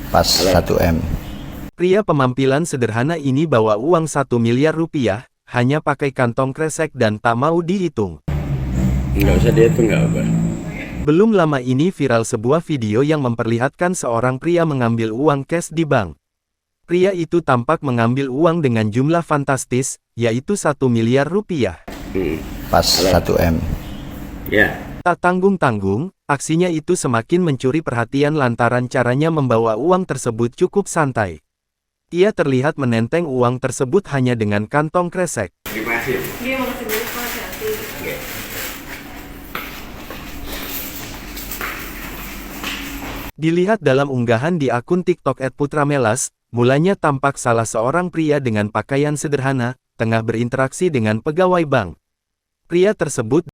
Pas 1 M. Pria penampilan sederhana ini bawa uang 1 miliar rupiah, hanya pakai kantong kresek dan tak mau dihitung. Nggak usah dihitung, nggak apa. Belum lama ini viral sebuah video yang memperlihatkan seorang pria mengambil uang cash di bank. Pria itu tampak mengambil uang dengan jumlah fantastis, yaitu 1 miliar rupiah. Pas 1 M. Ya. Tak tanggung-tanggung, aksinya itu semakin mencuri perhatian lantaran caranya membawa uang tersebut cukup santai. Ia terlihat menenteng uang tersebut hanya dengan kantong kresek. Terima kasih. Dia makasih banyak Pak, hati-hati. Oke. Dilihat dalam unggahan di akun TikTok @putramelas, mulanya tampak salah seorang pria dengan pakaian sederhana, tengah berinteraksi dengan pegawai bank. Pria tersebut